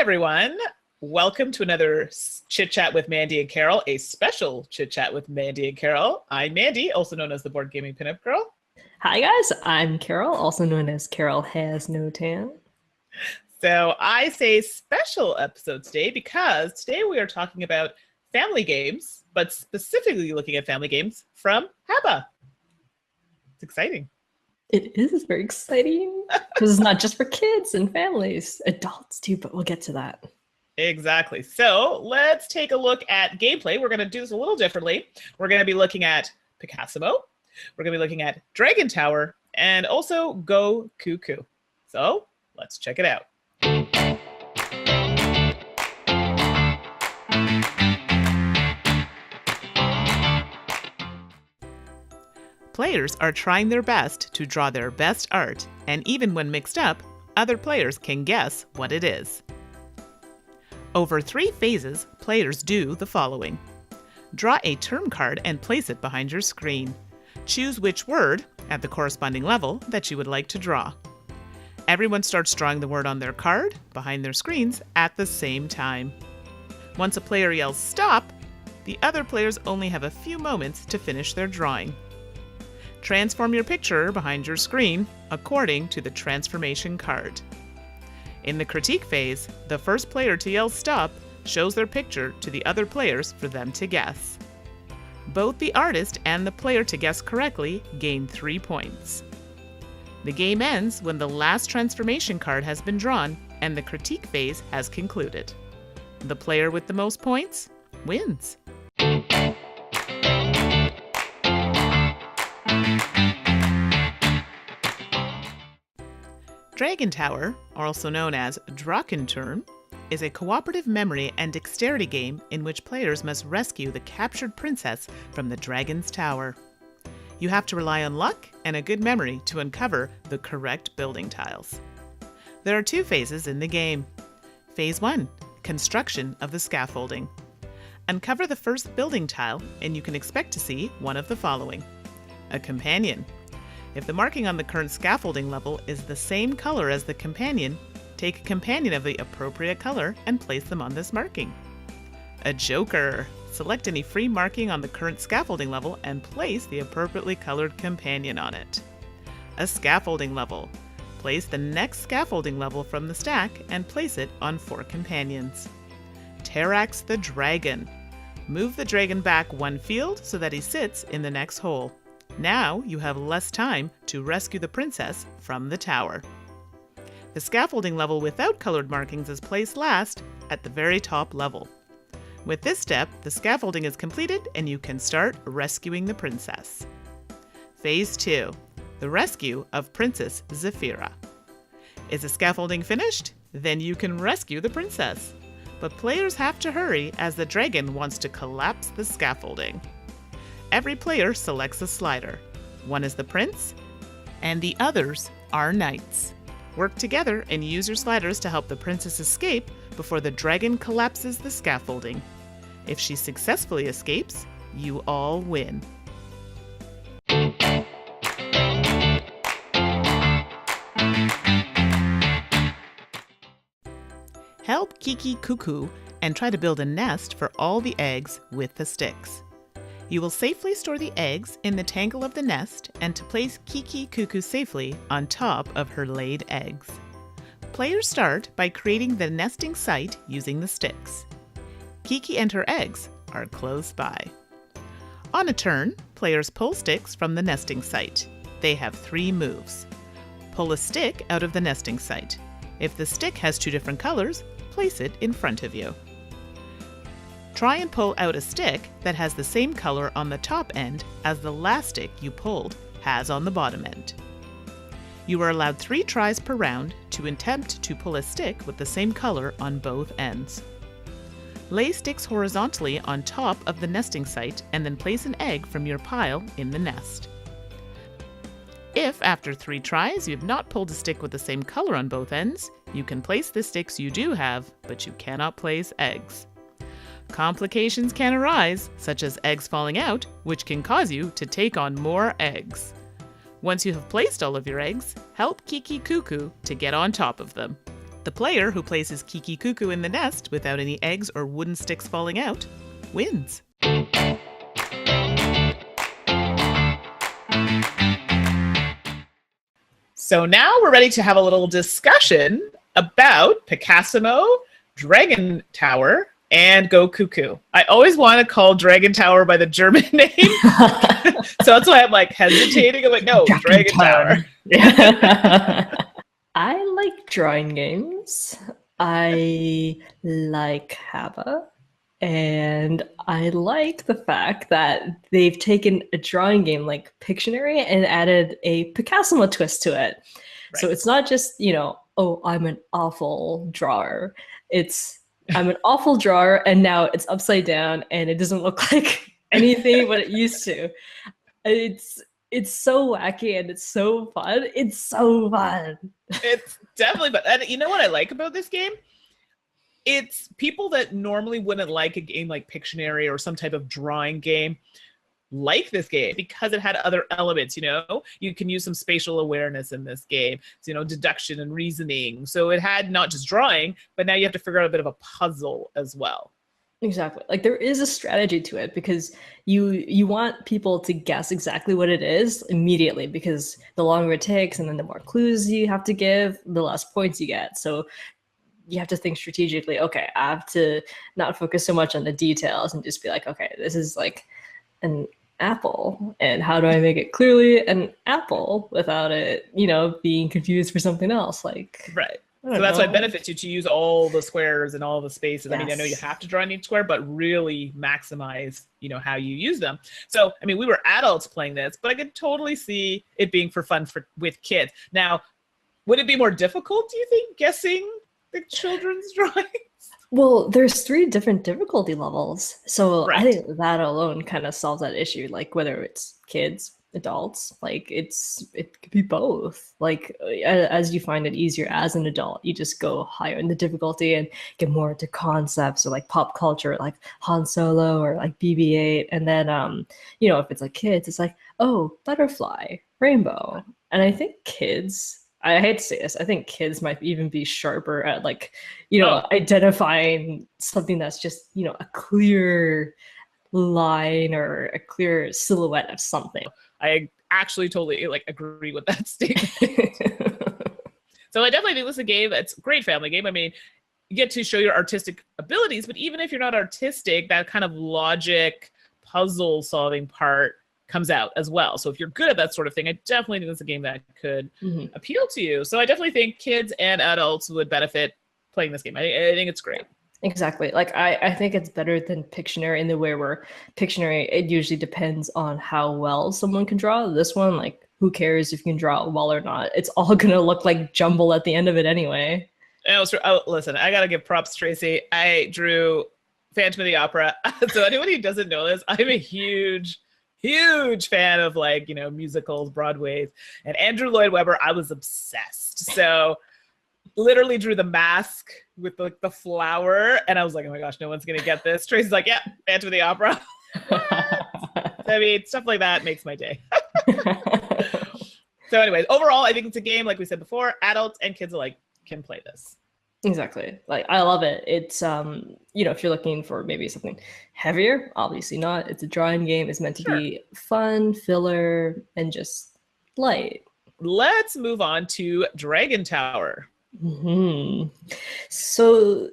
everyone. Welcome to another Chit Chat with Mandi and Caryl, a special Chit Chat with Mandi and Caryl. I'm Mandi, also known as the Board Gaming Pinup Girl. Hi guys, I'm Caryl, also known as Caryl Has No Tan. So I say special episode today because today we are talking about family games, but specifically looking at family games from HABA. It's exciting. It is very exciting because it's not just for kids and families, adults too, but we'll get to that. Exactly. So let's take a look at gameplay. We're going to do this a little differently. We're going to be looking at Picassimo. We're going to be looking at Dragon Tower and also Go Cuckoo. So let's check it out. Players are trying their best to draw their best art, and even when mixed up, other players can guess what it is. Over 3 phases, players do the following. Draw a term card and place it behind your screen. Choose which word, at the corresponding level, that you would like to draw. Everyone starts drawing the word on their card, behind their screens, at the same time. Once a player yells stop, the other players only have a few moments to finish their drawing. Transform your picture behind your screen according to the transformation card. In the critique phase, the first player to yell stop shows their picture to the other players for them to guess. Both the artist and the player to guess correctly gain 3 points. The game ends when the last transformation card has been drawn and the critique phase has concluded. The player with the most points wins. Dragon Tower, also known as Drakenturm, is a cooperative memory and dexterity game in which players must rescue the captured princess from the dragon's tower. You have to rely on luck and a good memory to uncover the correct building tiles. There are 2 phases in the game. Phase 1, construction of the scaffolding. Uncover the first building tile and you can expect to see one of the following. A companion. If the marking on the current scaffolding level is the same color as the companion, take a companion of the appropriate color and place them on this marking. A joker. Select any free marking on the current scaffolding level and place the appropriately colored companion on it. A scaffolding level. Place the next scaffolding level from the stack and place it on 4 companions. Terax the dragon. Move the dragon back 1 field so that he sits in the next hole. Now you have less time to rescue the princess from the tower. The scaffolding level without colored markings is placed last at the very top level. With this step, the scaffolding is completed and you can start rescuing the princess. Phase 2, the rescue of Princess Zephyra. Is the scaffolding finished? Then you can rescue the princess. But players have to hurry as the dragon wants to collapse the scaffolding. Every player selects a slider. One is the prince, and the others are knights. Work together and use your sliders to help the princess escape before the dragon collapses the scaffolding. If she successfully escapes, you all win. Help Kiki Cuckoo and try to build a nest for all the eggs with the sticks. You will safely store the eggs in the tangle of the nest and to place Kiki Cuckoo safely on top of her laid eggs. Players start by creating the nesting site using the sticks. Kiki and her eggs are close by. On a turn, players pull sticks from the nesting site. They have 3 moves. Pull a stick out of the nesting site. If the stick has 2 different colors, place it in front of you. Try and pull out a stick that has the same color on the top end as the last stick you pulled has on the bottom end. You are allowed 3 tries per round to attempt to pull a stick with the same color on both ends. Lay sticks horizontally on top of the nesting site and then place an egg from your pile in the nest. If after 3 tries you have not pulled a stick with the same color on both ends, you can place the sticks you do have, but you cannot place eggs. Complications can arise, such as eggs falling out, which can cause you to take on more eggs. Once you have placed all of your eggs, help Kiki Cuckoo to get on top of them. The player who places Kiki Cuckoo in the nest without any eggs or wooden sticks falling out wins. So now we're ready to have a little discussion about Picassimo, Dragon Tower, and Go Cuckoo. I always want to call Dragon Tower by the German name. So that's why I'm like hesitating. I'm like, no, Dragon Tower. I like drawing games. I like HABA. And I like the fact that they've taken a drawing game like Pictionary and added a Picassimo twist to it. Right. So it's not just, oh, I'm an awful drawer. It's I'm an awful drawer, and now it's upside down and it doesn't look like anything but it used to. It's so wacky and it's so fun. It's so fun. It's definitely fun. And you know what I like about this game? It's people that normally wouldn't like a game like Pictionary or some type of drawing game like this game because it had other elements. You can use some spatial awareness in this game. So, deduction and reasoning. So it had not just drawing, but now you have to figure out a bit of a puzzle as well. Exactly. Like there is a strategy to it because you want people to guess exactly what it is immediately, because the longer it takes and then the more clues you have to give, the less points you get. So you have to think strategically, okay, I have to not focus so much on the details and just be like, okay, this is like an apple, and how do I make it clearly an apple without it, being confused for something else? Like, right. So that's why it benefits you to use all the squares and all the spaces. Yes. I mean, I know you have to draw in each square, but really maximize, how you use them. So, I mean, we were adults playing this, but I could totally see it being for fun with kids. Now, would it be more difficult, do you think, guessing the children's drawings? Well, there's 3 different difficulty levels. So right. I think that alone kind of solves that issue. Like whether it's kids, adults, like it could be both. Like as you find it easier as an adult, you just go higher in the difficulty and get more into concepts or like pop culture, like Han Solo or like BB-8. And then, if it's like kids, it's like, oh, butterfly, rainbow. And I think kids, I hate to say this, I think kids might even be sharper at like, identifying something that's just, a clear line or a clear silhouette of something. I actually totally agree with that statement. So I definitely think this is a game that's a great family game. I mean, you get to show your artistic abilities, but even if you're not artistic, that kind of logic puzzle solving part comes out as well. So if you're good at that sort of thing, I definitely think it's a game that could appeal to you. So I definitely think kids and adults would benefit playing this game. I think it's great. Exactly. Like I think it's better than Pictionary in the way where Pictionary, it usually depends on how well someone can draw. This one, like, who cares if you can draw well or not? It's all gonna look like jumble at the end of it anyway. Listen, I gotta give props to Tracy. I drew Phantom of the Opera. So anybody who doesn't know this, I'm a huge fan of musicals, Broadways, and Andrew Lloyd Webber. I was obsessed. So literally drew the mask with the flower, and I was like, oh my gosh, no one's gonna get this. Tracy's like, yeah, Phantom of the Opera. I mean, stuff like that makes my day. So anyways, overall, I think it's a game, like we said before, adults and kids alike can play this. Exactly. Like, I love it. It's, if you're looking for maybe something heavier, obviously not. It's a drawing game. It's meant to be fun, filler, and just light. Let's move on to Dragon Tower. So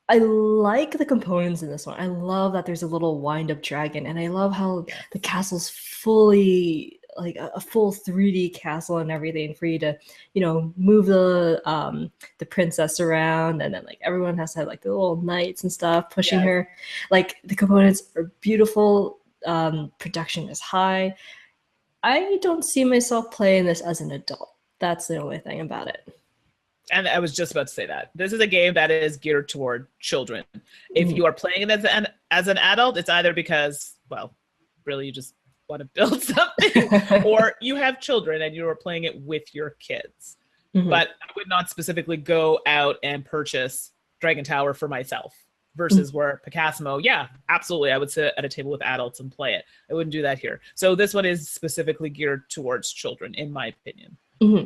I like the components in this one. I love that there's a little wind-up dragon, and I love how the castle's fully like a full 3D castle and everything for you to, move the princess around, and then like everyone has to have like the little knights and stuff pushing her. Like the components are beautiful. Production is high. I don't see myself playing this as an adult. That's the only thing about it. And I was just about to say that. This is a game that is geared toward children. If you are playing it as an adult, it's either because, well, really you just want to build something, or you have children and you are playing it with your kids. But I would not specifically go out and purchase Dragon Tower for myself versus where Picassimo, yeah, absolutely, I would sit at a table with adults and play it. I wouldn't do that here. So this one is specifically geared towards children, in my opinion.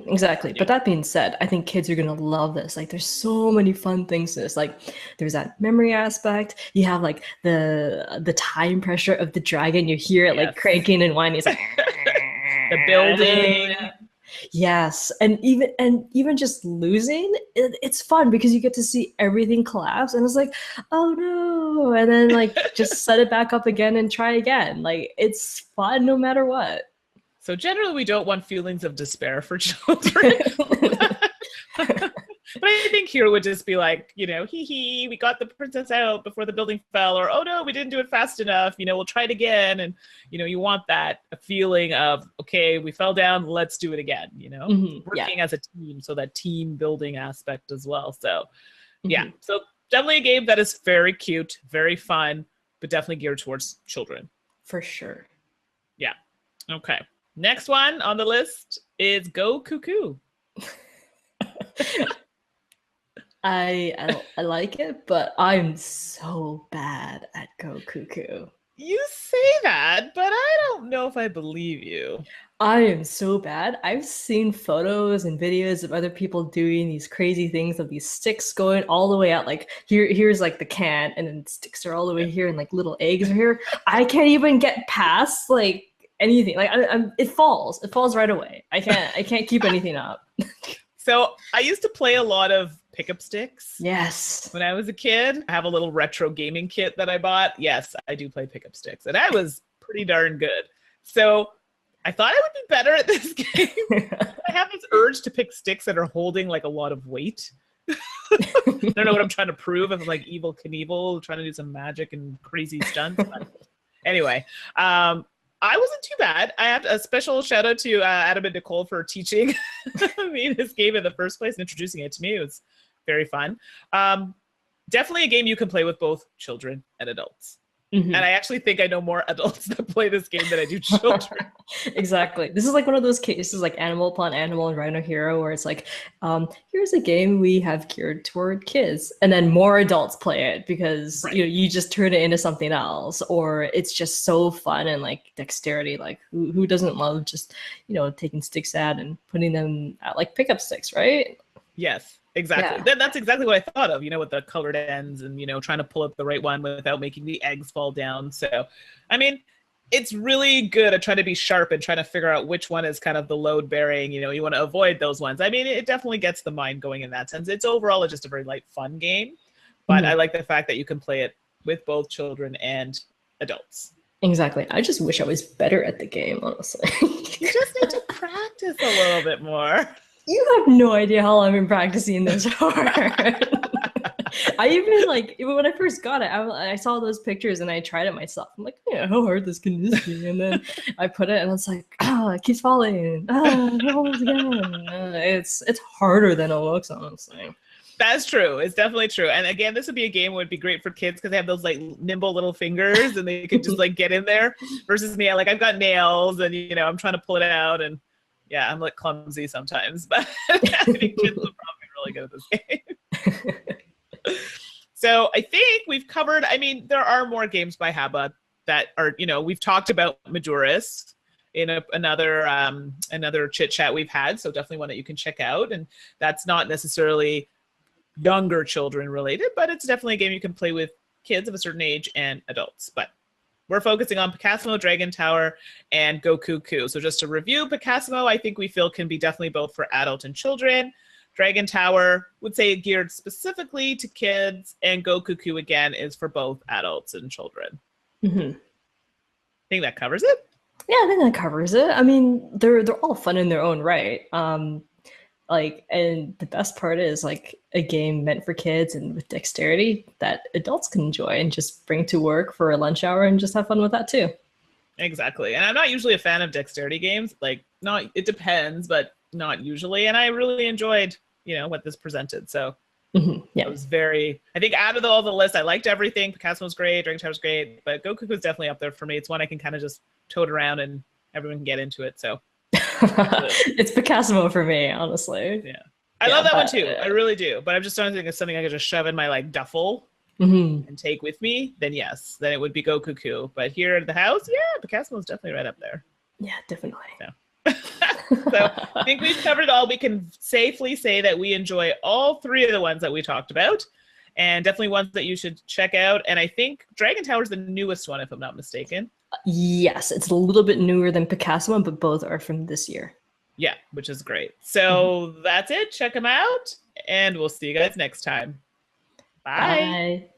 Exactly. But that being said, I think kids are gonna love this. Like, there's so many fun things to this. Like, there's that memory aspect. You have like the time pressure of the dragon. You hear it like Yes. cranking and whining. It's like The building. yes, and even just losing, it's fun because you get to see everything collapse, and it's like, oh no, and then like just set it back up again and try again. Like, it's fun no matter what. So generally, we don't want feelings of despair for children. But I think here would just be like, hee hee, we got the princess out before the building fell, or oh no, we didn't do it fast enough. We'll try it again. And, you want that feeling of, okay, we fell down, let's do it again, working as a team. So that team building aspect as well. So yeah, so definitely a game that is very cute, very fun, but definitely geared towards children. For sure. Yeah. Okay. Next one on the list is Go Cuckoo. I like it, but I'm so bad at Go Cuckoo. You say that, but I don't know if I believe you. I am so bad. I've seen photos and videos of other people doing these crazy things of these sticks going all the way out. Like here's like the can, and then sticks are all the way here, and like little eggs are here. I can't even get past like anything. Like it falls. It falls right away. I can't keep anything up. So I used to play a lot of pickup sticks. Yes. When I was a kid, I have a little retro gaming kit that I bought. Yes, I do play pickup sticks, and I was pretty darn good. So I thought I would be better at this game. I have this urge to pick sticks that are holding like a lot of weight. I don't know what I'm trying to prove. If I'm like Evil Knievel trying to do some magic and crazy stunts. But anyway, I wasn't too bad. I have a special shout out to Adam and Nicole for teaching me this game in the first place and introducing it to me. It was very fun. Definitely a game you can play with both children and adults. And I actually think I know more adults that play this game than I do children. Exactly. This is like one of those cases like Animal Upon Animal and Rhino Hero where it's like, here's a game we have geared toward kids, and then more adults play it because you just turn it into something else, or it's just so fun and like dexterity. Like who doesn't love just taking sticks out and putting them at like pickup sticks, right? Yes. Exactly. Yeah. That's exactly what I thought of, with the colored ends and, trying to pull up the right one without making the eggs fall down. So, I mean, it's really good at trying to be sharp and trying to figure out which one is kind of the load bearing, you want to avoid those ones. I mean, it definitely gets the mind going in that sense. It's overall just a very light, fun game, but I like the fact that you can play it with both children and adults. Exactly. I just wish I was better at the game, honestly. You just need to practice a little bit more. You have no idea how I've been practicing this for. I even when I first got it, I saw those pictures and I tried it myself. I'm like, how hard this can this be? And then I put it and it's like, it keeps falling. It's harder than it looks, honestly. That's true. It's definitely true. And again, this would be a game that would be great for kids because they have those like nimble little fingers and they could just like get in there. Versus me, like I've got nails and I'm trying to pull it out and. Yeah, I'm like clumsy sometimes, but I think kids will probably be really good at this game. So I think we've covered, there are more games by HABA that are, we've talked about Majoris in another chit chat we've had. So definitely one that you can check out. And that's not necessarily younger children related, but it's definitely a game you can play with kids of a certain age and adults. But we're focusing on Picassimo, Dragon Tower, and Go Cuckoo. So just to review, Picassimo, I think we feel can be definitely both for adult and children. Dragon Tower would say geared specifically to kids, and Go Cuckoo, again, is for both adults and children. I think that covers it. Yeah, I think that covers it. I mean, they're all fun in their own right. And the best part is like a game meant for kids and with dexterity that adults can enjoy and just bring to work for a lunch hour and just have fun with that too. Exactly. And I'm not usually a fan of dexterity games. Like, it depends, but not usually. And I really enjoyed, what this presented. So it was I think out of all the list, I liked everything. Picassimo's great, Dragon Tower's great, but Go Cuckoo is definitely up there for me. It's one I can kind of just tote around and everyone can get into it. So it's Picassimo for me, honestly. Yeah. I love that one too. I really do. But I'm just trying to think of something I could just shove in my like duffel and take with me. Then yes, then it would be Go Cuckoo. But here at the house, yeah, Picassimo is definitely right up there. Yeah, definitely. So. So I think we've covered it all. We can safely say that we enjoy all three of the ones that we talked about, and definitely ones that you should check out. And I think Dragon Tower is the newest one, if I'm not mistaken. Yes, it's a little bit newer than Picassimo, but both are from this year. Yeah, which is great. So that's it. Check them out, and we'll see you guys next time. Bye. Bye.